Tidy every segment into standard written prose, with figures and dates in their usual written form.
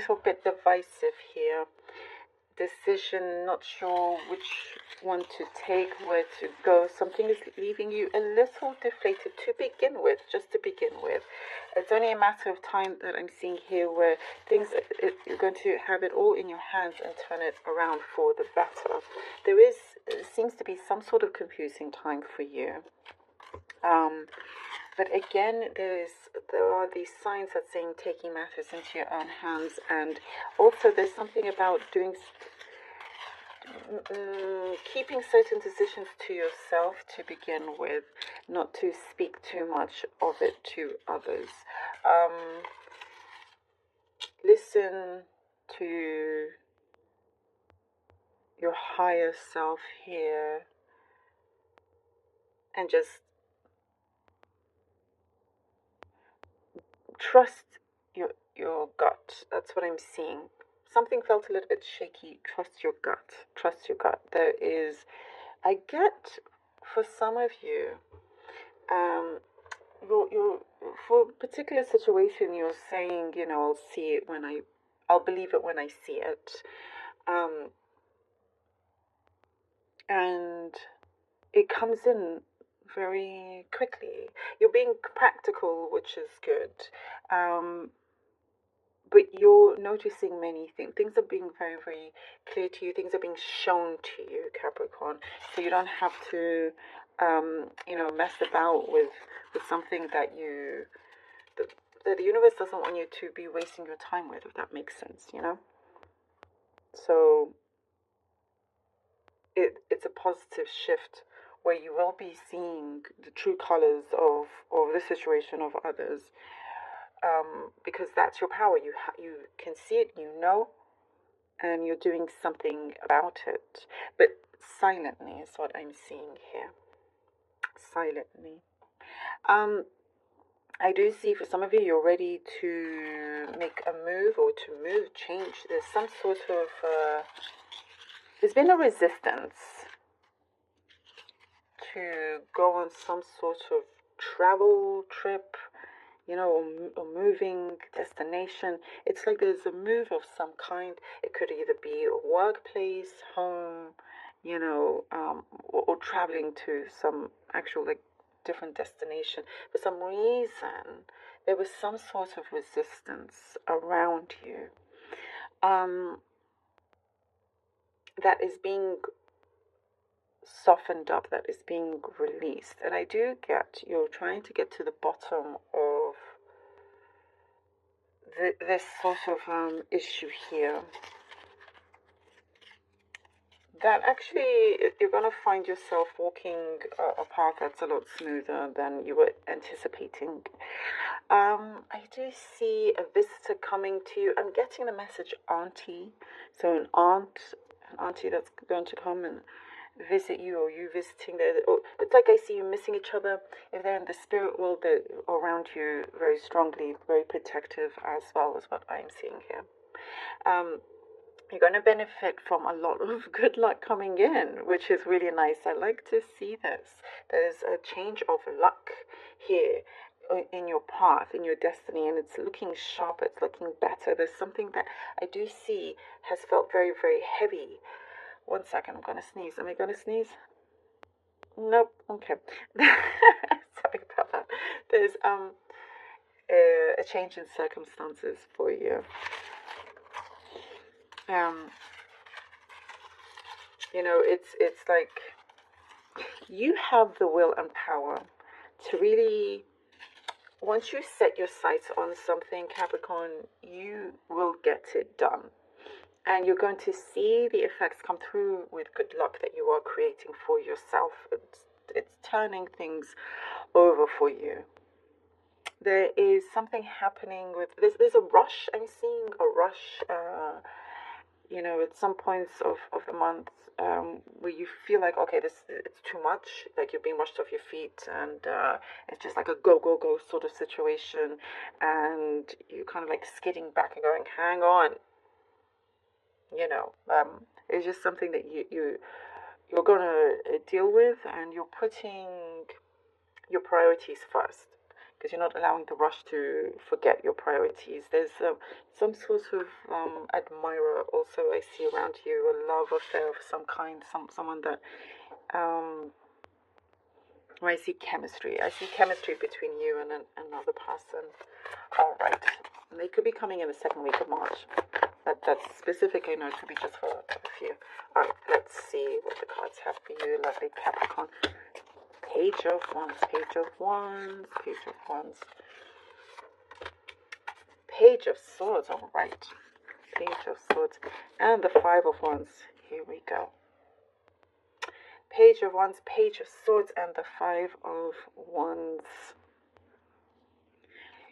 little bit divisive here. Decision, not sure which one to take, where to go. Something is leaving you a little deflated to begin with, just to begin with. It's only a matter of time that I'm seeing here where things, you're going to have it all in your hands and turn it around for the better. There seems to be some sort of confusing time for you. But again, there are these signs that saying taking matters into your own hands, and also there's something about keeping certain decisions to yourself to begin with, not to speak too much of it to others. Listen to your higher self here, and just trust your gut. That's what I'm seeing. Something felt a little bit shaky. Trust your gut. Trust your gut. I get, for some of you, you're for a particular situation, you're saying, I'll believe it when I see it. And it comes in very quickly. You're being practical, which is good. But you're noticing many things. Things are being very, very clear to you. Things are being shown to you, Capricorn. So you don't have to, mess about with something that the universe doesn't want you to be wasting your time with, if that makes sense, So it's a positive shift where you will be seeing the true colors of the situation of others. Because that's your power. You can see it, and you're doing something about it. But silently is what I'm seeing here. Silently. I do see for some of you, you're ready to make a move or to change. There's some sort of, there's been a resistance to go on some sort of travel trip, or moving destination. It's like there's a move of some kind. It could either be a workplace, home, or traveling to some actual different destination. For some reason, there was some sort of resistance around you that is being softened up, that is being released. And I do get you're trying to get to the bottom of this sort of issue here. That actually you're going to find yourself walking a path that's a lot smoother than you were anticipating. I do see a visitor coming to you. I'm getting the message auntie. So an auntie that's going to come and visit you, or you visiting there. It's like I see you missing each other. If they're in the spirit world, they're around you very strongly, very protective as well, is what I'm seeing here. You're going to benefit from a lot of good luck coming in, which is really nice. I like to see this. There's a change of luck here in your path, in your destiny, and it's looking sharper, it's looking better. There's something that I do see has felt very, very heavy. 1 second, I'm going to sneeze. Am I going to sneeze? Nope. Okay. Sorry about that. There's a change in circumstances for you. It's like you have the will and power to really, once you set your sights on something, Capricorn, you will get it done. And you're going to see the effects come through with good luck that you are creating for yourself. It's turning things over for you. There is something happening with this. There's a rush. I'm seeing a rush, at some points of the month where you feel like, okay, it's too much. Like you're being rushed off your feet, and it's just like a go, go, go sort of situation. And you're kind of like skidding back and going, hang on. It's just something that you're gonna deal with, and you're putting your priorities first. because you're not allowing the rush to forget your priorities. There's some sort of admirer also I see around you, a love affair of some kind, someone that I see chemistry. I see chemistry between you and another person. All right. And they could be coming in the second week of March. That's specific. I know it could be just for a few. All right. Let's see what the cards have for you, lovely Capricorn. Page of Wands. Page of Wands. Page of Wands. Page of Swords. All right. Page of Swords. And the Five of Wands. Here we go. Page of Wands, Page of Swords, and the Five of Wands.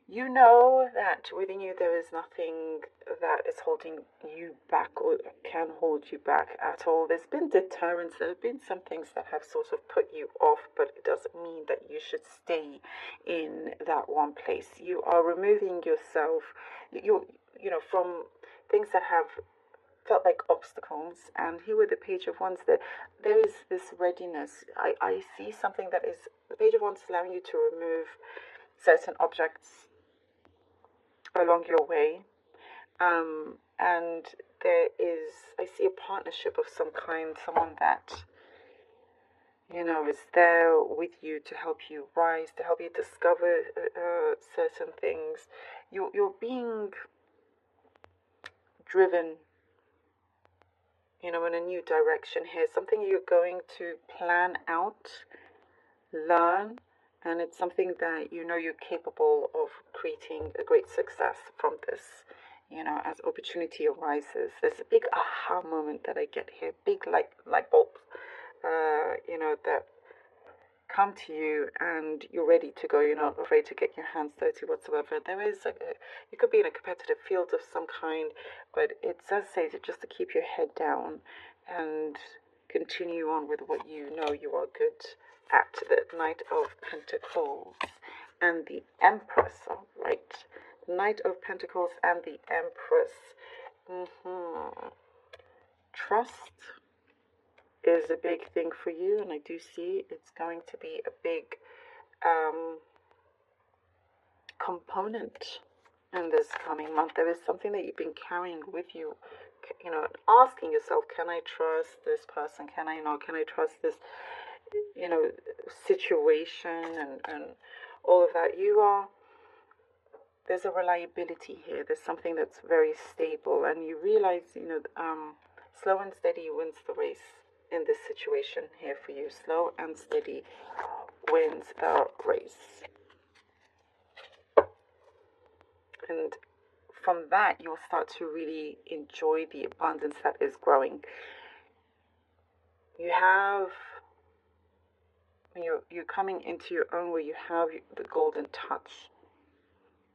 You know that within you there is nothing that is holding you back or can hold you back at all. There's been deterrence. There have been some things that have sort of put you off, but it doesn't mean that you should stay in that one place. You are removing yourself, you know, from things that have felt like obstacles, and here with the Page of Wands, there is this readiness. I see something that is, the Page of Wands is allowing you to remove certain objects along your way, and there is, I see a partnership of some kind, someone that, you know, is there with you to help you rise, to help you discover certain things. You're being driven, you know, in a new direction here, something you're going to plan out, learn, and it's something that you know you're capable of creating a great success from this, you know, as opportunity arises. There's a big aha moment that I get here, big light bulbs, you know, that come to you and you're ready to go. You're not afraid to get your hands dirty whatsoever. There is you could be in a competitive field of some kind, but it does say that just to keep your head down and continue on with what you know you are good at. The Knight of Pentacles and the Empress. All right, Knight of Pentacles and the Empress. Trust is a big thing for you, and I do see it's going to be a big component in this coming month. There is something that you've been carrying with you, you know, asking yourself, can I trust this person? Can I trust this, you know, situation and all of that? There's a reliability here. There's something that's very stable, and you realize, you know, slow and steady wins the race. In this situation here for you, slow and steady wins the race. And from that, you'll start to really enjoy the abundance that is growing. You have, when you're coming into your own, where you have the golden touch.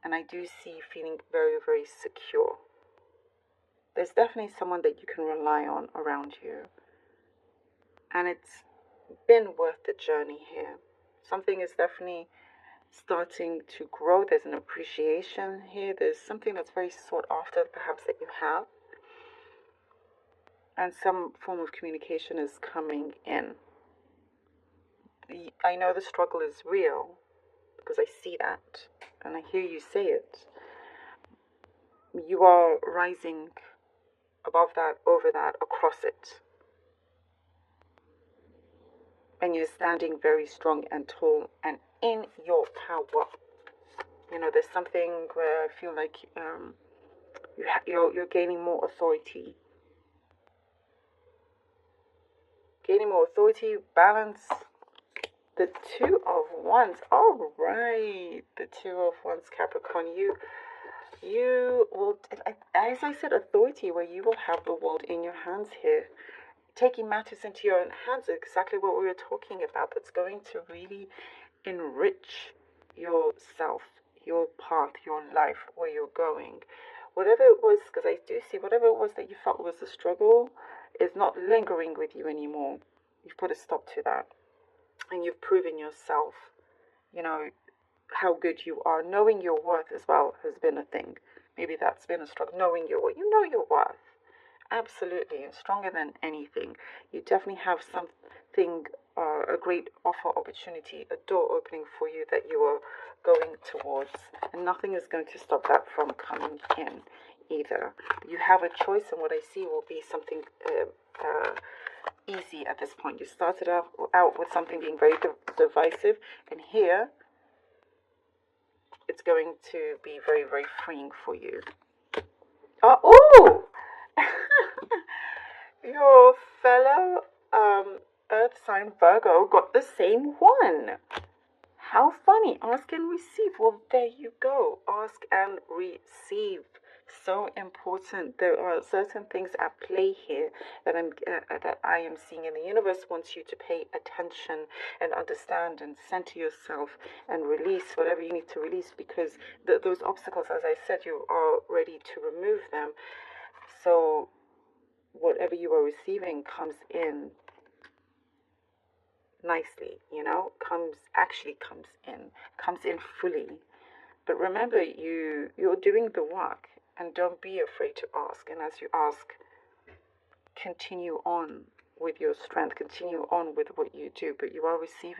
And I do see you feeling very, very secure. There's definitely someone that you can rely on around you. And it's been worth the journey here. Something is definitely starting to grow. There's an appreciation here. There's something that's very sought after, perhaps, that you have. And some form of communication is coming in. I know the struggle is real because I see that and I hear you say it. You are rising above that, over that, across it. And you're standing very strong and tall and in your power. You know, there's something where I feel like you're gaining more authority. Gaining more authority, balance. The Two of Wands. All right. The Two of Wands, Capricorn. You will, as I said, authority, where you will have the world in your hands here. Taking matters into your own hands is exactly what we were talking about. That's going to really enrich yourself, your path, your life, where you're going. Whatever it was, because I do see whatever it was that you felt was a struggle is not lingering with you anymore. You've put a stop to that. And you've proven yourself, you know, how good you are. Knowing your worth as well has been a thing. Maybe that's been a struggle. Knowing your worth. You know your worth. Absolutely. And stronger than anything. You definitely have something a great offer opportunity, a door opening for you that you are going towards, and nothing is going to stop that from coming in either. You have a choice, and what I see will be something easy at this point. You started out with something being very divisive, and here it's going to be very, very freeing for you. Oh! Your fellow Earth sign Virgo got the same one. How funny. Ask and receive. Well, there you go. Ask and receive. So important. There are certain things at play here that I am seeing, and the universe wants you to pay attention and understand and center yourself and release whatever you need to release, because those obstacles, as I said, you are ready to remove them. So whatever you are receiving comes in nicely, comes in fully. But remember, you're doing the work, and don't be afraid to ask. And as you ask, continue on with your strength, continue on with what you do, but you are receiving.